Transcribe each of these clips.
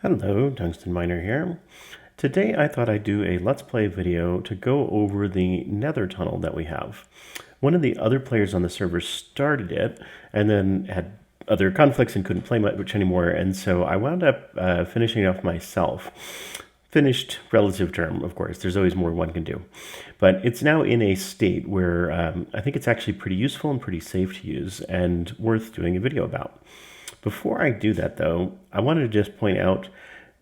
Hello, Tungsten Miner here. Today I thought I'd do a Let's Play video to go over the Nether tunnel that we have. One of the other players on the server started it and then had other conflicts and couldn't play much anymore, and so I wound up finishing it off myself. Finished relative term, of course. There's always more one can do. But it's now in a state where I think it's actually pretty useful and pretty safe to use and worth doing a video about. Before I do that, though, I wanted to just point out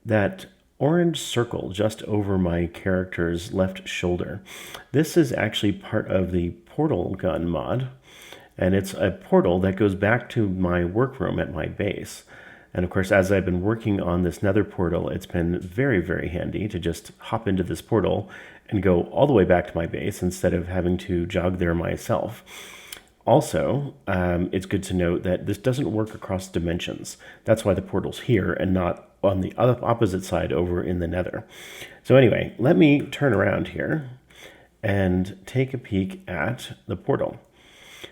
that orange circle just over my character's left shoulder. This is actually part of the portal gun mod, and it's a portal that goes back to my workroom at my base. And of course, as I've been working on this nether portal, it's been very, very handy to just hop into this portal and go all the way back to my base instead of having to jog there myself. Also, it's good to note that this doesn't work across dimensions. That's why the portal's here and not on the opposite side over in the nether. So anyway, let me turn around here and take a peek at the portal.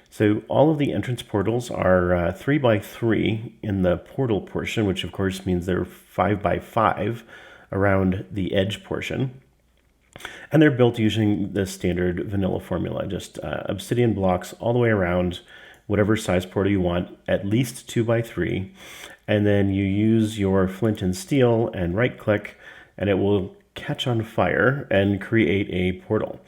So all of the entrance portals are 3 by 3 in the portal portion, which of course means they're 5 by 5 around the edge portion. And they're built using the standard vanilla formula, just obsidian blocks all the way around, whatever size portal you want, at least 2 by 3. And then you use your flint and steel and right click, and it will catch on fire and create a portal.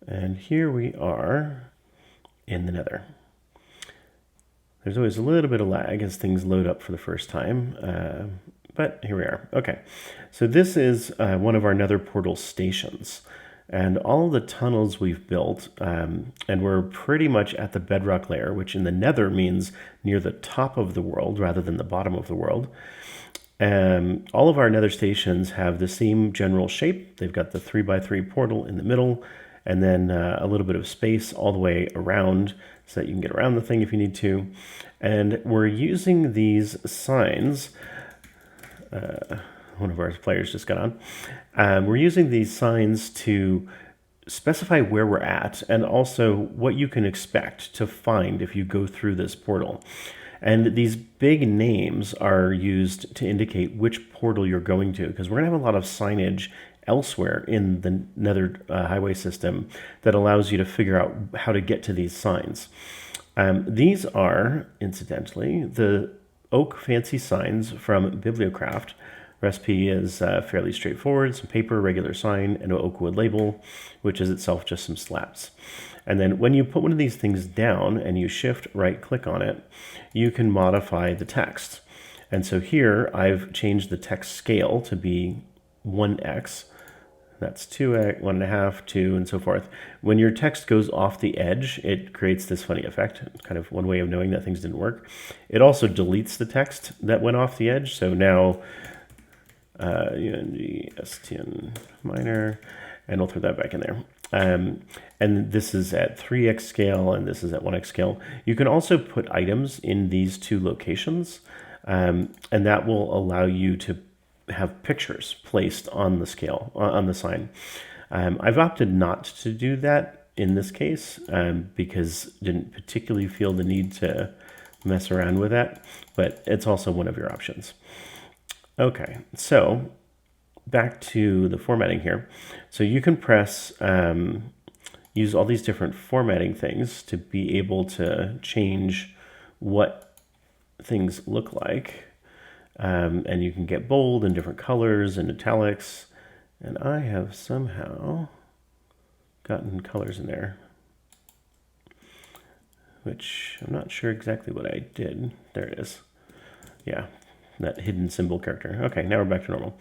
And here we are in the nether. There's always a little bit of lag as things load up for the first time, but here we are. Okay, so this is one of our nether portal stations. And all of the tunnels we've built, and we're pretty much at the bedrock layer, which in the nether means near the top of the world rather than the bottom of the world. All of our nether stations have the same general shape. They've got the 3 by 3 portal in the middle, and then a little bit of space all the way around so that you can get around the thing if you need to. And we're using these signs. One of our players just got on. We're using these signs to specify where we're at and also what you can expect to find if you go through this portal. And these big names are used to indicate which portal you're going to, because we're going to have a lot of signage elsewhere in the Nether Highway system that allows you to figure out how to get to these signs. These are, incidentally, the oak fancy signs from Bibliocraft. Recipe is fairly straightforward: some paper, regular sign, and an oak wood label, which is itself just some slabs. And then when you put one of these things down and you shift right click on it, you can modify the text. And so here I've changed the text scale to be 1x. That's 2x, 1.5, 2, and so forth. When your text goes off the edge, it creates this funny effect. It's kind of one way of knowing that things didn't work. It also deletes the text that went off the edge. So now UNG Miner, and we'll throw that back in there. And this is at 3x scale, and this is at 1x scale. You can also put items in these two locations, and that will allow you to have pictures placed on the scale, on the sign. I've opted not to do that in this case because I didn't particularly feel the need to mess around with that, but it's also one of your options. Okay, so back to the formatting here. So you can press, use all these different formatting things to be able to change what things look like. And you can get bold and different colors and italics. And I have somehow gotten colors in there, which I'm not sure exactly what I did. There it is. Yeah, that hidden symbol character. Okay, now we're back to normal.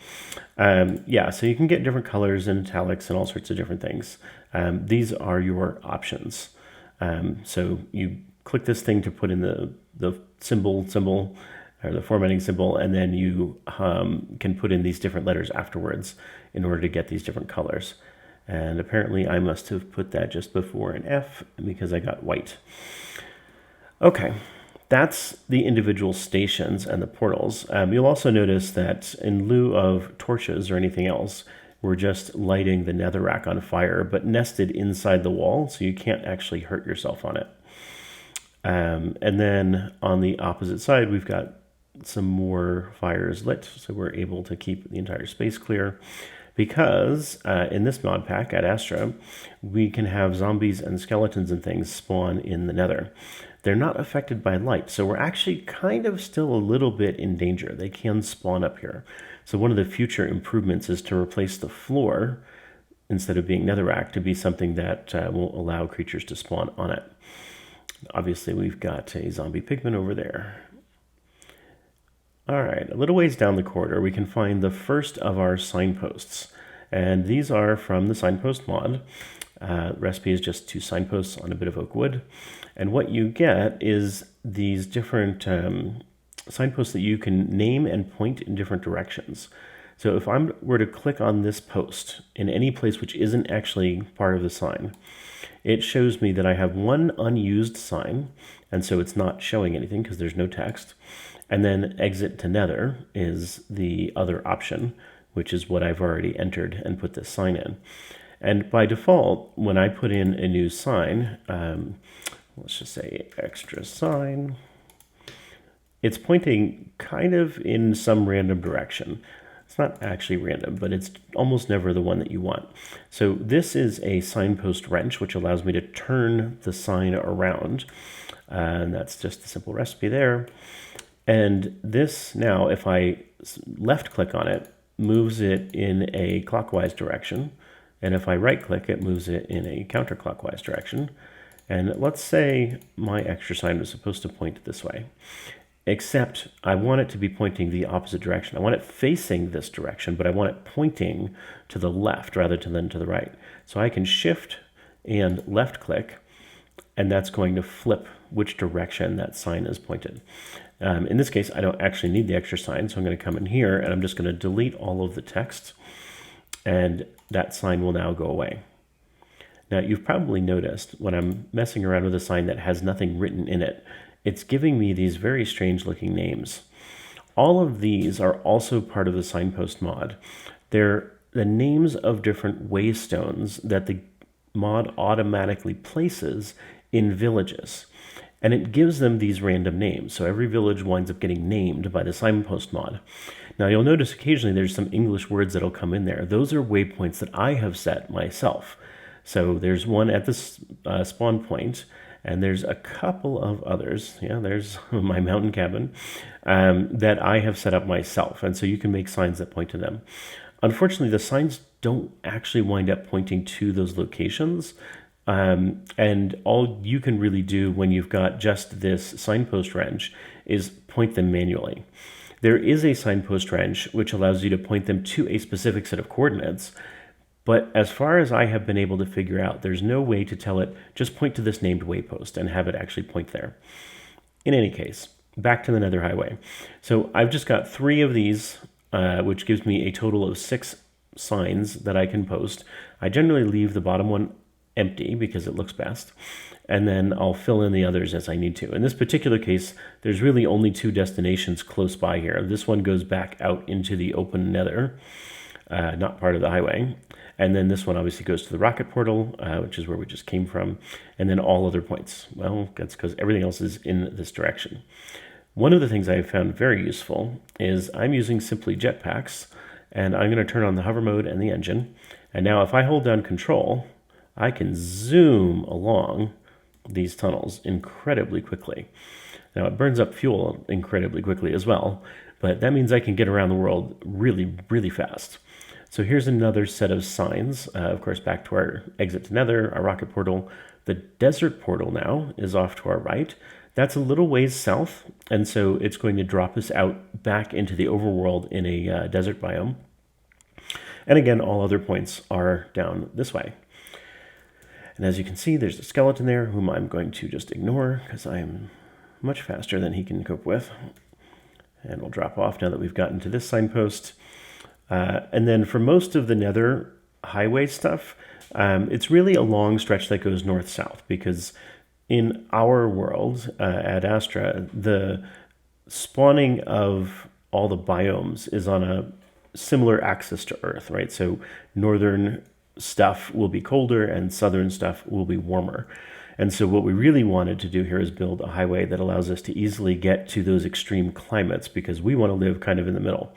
Yeah, so you can get different colors and italics and all sorts of different things. These are your options. So you click this thing to put in the symbol, or the formatting symbol, and then you can put in these different letters afterwards in order to get these different colors. And apparently I must have put that just before an F because I got white. Okay, that's the individual stations and the portals. You'll also notice that in lieu of torches or anything else, we're just lighting the netherrack on fire, but nested inside the wall, so you can't actually hurt yourself on it. And then on the opposite side, we've got some more fires lit, so we're able to keep the entire space clear. Because in this mod pack at Astra, we can have zombies and skeletons and things spawn in the Nether. They're not affected by light, so we're actually kind of still a little bit in danger. They can spawn up here. So one of the future improvements is to replace the floor, instead of being netherrack, to be something that won't allow creatures to spawn on it. Obviously, we've got a zombie pigman over there. All right, a little ways down the corridor, we can find the first of our signposts. And these are from the Signpost mod. Recipe is just 2 signposts on a bit of oak wood. And what you get is these different signposts that you can name and point in different directions. So if I were to click on this post in any place which isn't actually part of the sign, it shows me that I have one unused sign, and so it's not showing anything because there's no text. And then exit to Nether is the other option, which is what I've already entered and put this sign in. And by default, when I put in a new sign, let's just say extra sign, it's pointing kind of in some random direction. It's not actually random, but it's almost never the one that you want. So this is a signpost wrench, which allows me to turn the sign around. And that's just a simple recipe there. And this now, if I left click on it, moves it in a clockwise direction. And if I right click, it moves it in a counterclockwise direction. And let's say my extra sign was supposed to point this way, except I want it to be pointing the opposite direction. I want it facing this direction, but I want it pointing to the left rather than to the right. So I can shift and left click, and that's going to flip which direction that sign is pointed. In this case, I don't actually need the extra sign, so I'm going to come in here and I'm just going to delete all of the text, and that sign will now go away. Now, you've probably noticed when I'm messing around with a sign that has nothing written in it, it's giving me these very strange looking names. All of these are also part of the Signpost mod. They're the names of different waystones that the mod automatically places in villages. And it gives them these random names. So every village winds up getting named by the Signpost mod. Now you'll notice occasionally there's some English words that'll come in there. Those are waypoints that I have set myself. So there's one at the spawn point, and there's a couple of others. Yeah, there's my mountain cabin that I have set up myself. And so you can make signs that point to them. Unfortunately, the signs don't actually wind up pointing to those locations. And all you can really do when you've got just this signpost wrench is point them manually. There is a signpost wrench which allows you to point them to a specific set of coordinates, but as far as I have been able to figure out, there's no way to tell it, just point to this named waypost and have it actually point there. In any case, back to the Nether Highway. So I've just got 3 of these, which gives me a total of 6 signs that I can post. I generally leave the bottom one empty because it looks best, and then I'll fill in the others as I need to. In this particular case, there's really only 2 destinations close by here. This one goes back out into the open Nether, not part of the highway, and then this one obviously goes to the rocket portal, which is where we just came from, and then all other points. Well, that's because everything else is in this direction. One of the things I have found very useful is I'm using simply jetpacks, and I'm going to turn on the hover mode and the engine, and now if I hold down control, I can zoom along these tunnels incredibly quickly. Now it burns up fuel incredibly quickly as well, but that means I can get around the world really, really fast. So here's another set of signs. Of course, back to our exit to Nether, our rocket portal. The desert portal now is off to our right. That's a little ways south, and so it's going to drop us out back into the overworld in a desert biome. And again, all other points are down this way. And as you can see, there's a skeleton there whom I'm going to just ignore because I am much faster than he can cope with. And we'll drop off now that we've gotten to this signpost. And then for most of the Nether Highway stuff, it's really a long stretch that goes north-south because in our world at Astra, the spawning of all the biomes is on a similar axis to Earth, right? So northern stuff will be colder and southern stuff will be warmer. And so what we really wanted to do here is build a highway that allows us to easily get to those extreme climates, because we want to live kind of in the middle.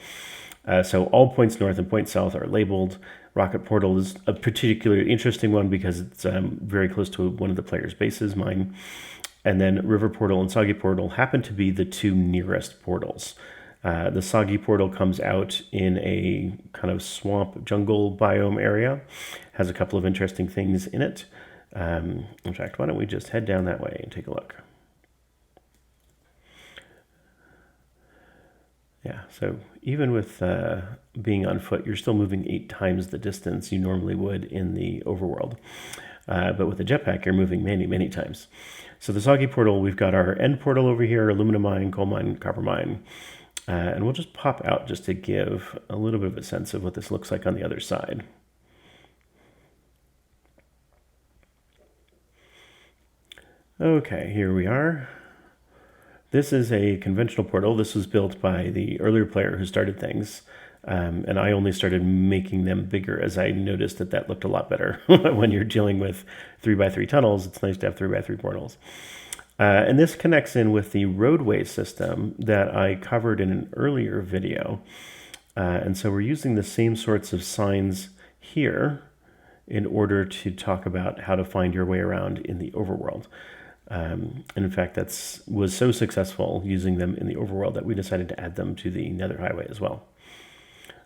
So all points north and points south are labeled. Rocket Portal is a particularly interesting one because it's very close to one of the players' bases, mine. And then River Portal and Soggy Portal happen to be the two nearest portals. The Soggy Portal comes out in a kind of swamp jungle biome area, has a couple of interesting things in it. In fact, why don't we just head down that way and take a look. Yeah, so even with being on foot, you're still moving 8 times the distance you normally would in the overworld. But with the jetpack, you're moving many, many times. So the Soggy Portal, we've got our end portal over here, aluminum mine, coal mine, copper mine. And we'll just pop out just to give a little bit of a sense of what this looks like on the other side. Okay, here we are. This is a conventional portal. This was built by the earlier player who started things. And I only started making them bigger as I noticed that that looked a lot better. When you're dealing with 3x3 tunnels, it's nice to have 3x3 portals. And this connects in with the roadway system that I covered in an earlier video. And so we're using the same sorts of signs here in order to talk about how to find your way around in the overworld. And in fact, that was so successful using them in the overworld that we decided to add them to the Nether Highway as well.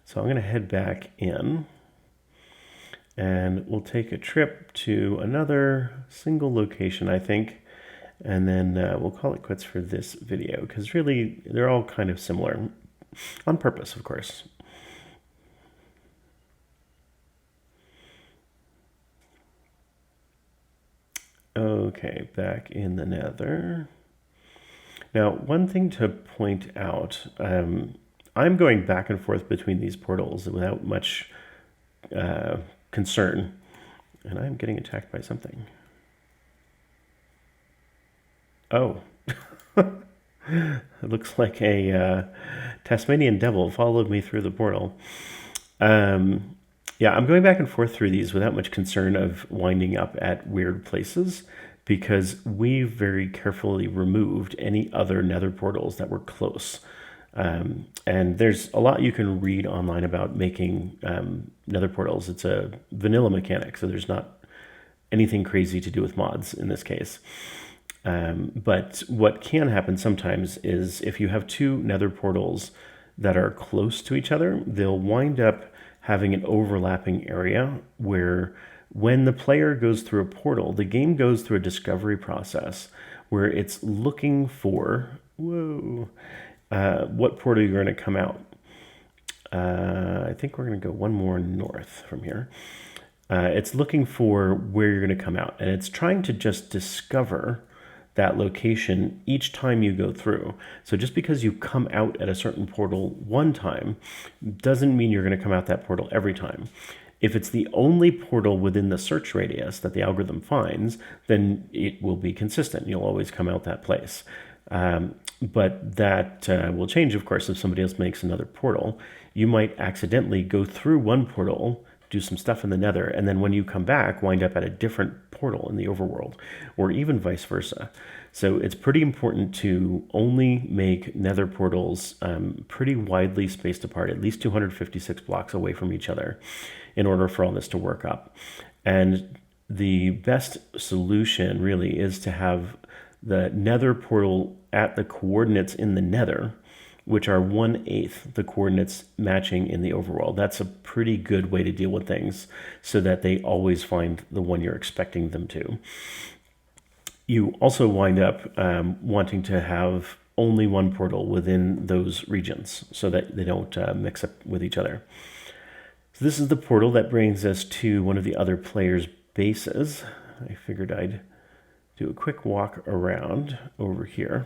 So I'm going to head back in, and we'll take a trip to another single location, I think, and then we'll call it quits for this video, because really they're all kind of similar, on purpose, of course. Okay, back in the Nether. Now, one thing to point out, I'm going back and forth between these portals without much concern, and I'm getting attacked by something. Oh, it looks like a Tasmanian devil followed me through the portal. Yeah, I'm going back and forth through these without much concern of winding up at weird places, because we very carefully removed any other nether portals that were close. And there's a lot you can read online about making nether portals. It's a vanilla mechanic, so there's not anything crazy to do with mods in this case. But what can happen sometimes is if you have 2 nether portals that are close to each other, they'll wind up having an overlapping area where when the player goes through a portal, the game goes through a discovery process where it's looking for, what portal you're going to come out. I think we're going to go one more north from here. It's looking for where you're going to come out, and it's trying to just discover that location each time you go through. So just because you come out at a certain portal one time doesn't mean you're going to come out that portal every time. If it's the only portal within the search radius that the algorithm finds, then it will be consistent. You'll always come out that place. But that will change, of course, if somebody else makes another portal. You might accidentally go through one portal, do some stuff in the Nether, and then when you come back, wind up at a different portal in the overworld, or even vice versa. So it's pretty important to only make Nether portals pretty widely spaced apart, at least 256 blocks away from each other, in order for all this to work up. And the best solution really is to have the Nether portal at the coordinates in the Nether, which are 1/8 the coordinates matching in the overworld. That's a pretty good way to deal with things so that they always find the one you're expecting them to. You also wind up wanting to have only one portal within those regions so that they don't mix up with each other. So this is the portal that brings us to one of the other players' bases. I figured I'd do a quick walk around over here.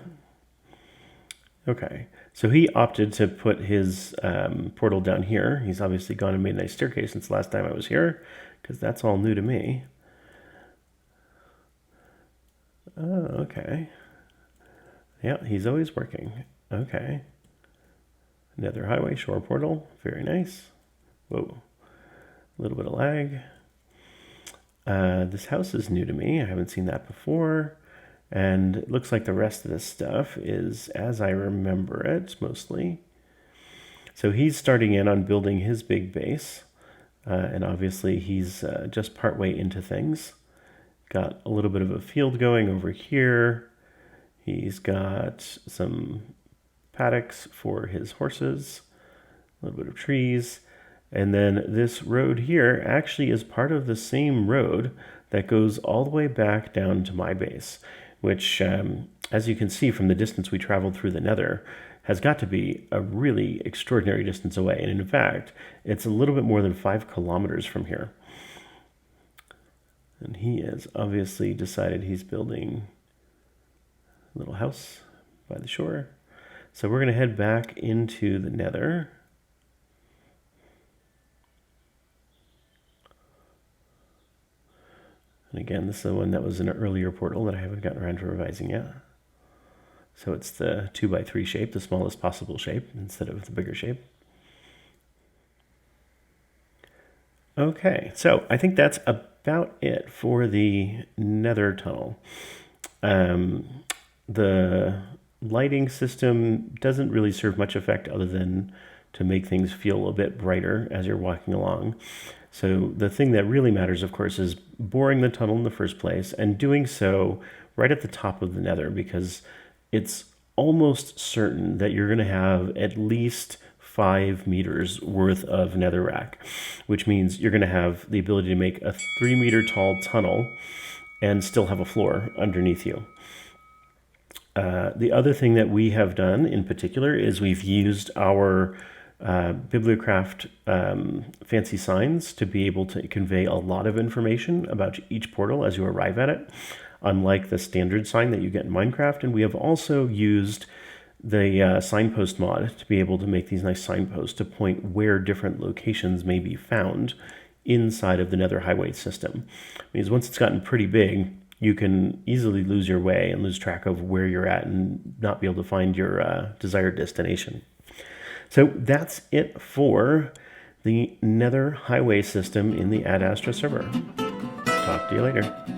Okay, so he opted to put his portal down here. He's obviously gone and made a nice staircase since last time I was here, because that's all new to me. Oh, okay. Yeah, he's always working. Okay. Nether Highway, shore portal. Very nice. Whoa. A little bit of lag. This house is new to me. I haven't seen that before. And it looks like the rest of this stuff is as I remember it, mostly. So he's starting in on building his big base. And obviously he's just partway into things. Got a little bit of a field going over here. He's got some paddocks for his horses, a little bit of trees. And then this road here actually is part of the same road that goes all the way back down to my base, which, as you can see from the distance we traveled through the Nether, has got to be a really extraordinary distance away. And in fact, it's a little bit more than 5 kilometers from here. And he has obviously decided he's building a little house by the shore. So we're going to head back into the Nether. And again, this is the one that was in an earlier portal that I haven't gotten around to revising yet. So it's the 2x3 shape, the smallest possible shape, instead of the bigger shape. Okay, so I think that's about it for the Nether tunnel. The lighting system doesn't really serve much effect other than to make things feel a bit brighter as you're walking along. So the thing that really matters, of course, is boring the tunnel in the first place and doing so right at the top of the Nether, because it's almost certain that you're going to have at least 5 meters worth of netherrack, which means you're going to have the ability to make a 3-meter tall tunnel and still have a floor underneath you. The other thing that we have done in particular is we've used our Bibliocraft fancy signs to be able to convey a lot of information about each portal as you arrive at it, unlike the standard sign that you get in Minecraft. And we have also used the Signpost mod to be able to make these nice signposts to point where different locations may be found inside of the Nether Highway system. Because once it's gotten pretty big, you can easily lose your way and lose track of where you're at and not be able to find your desired destination. So that's it for the Nether Highway system in the Astra server. Talk to you later.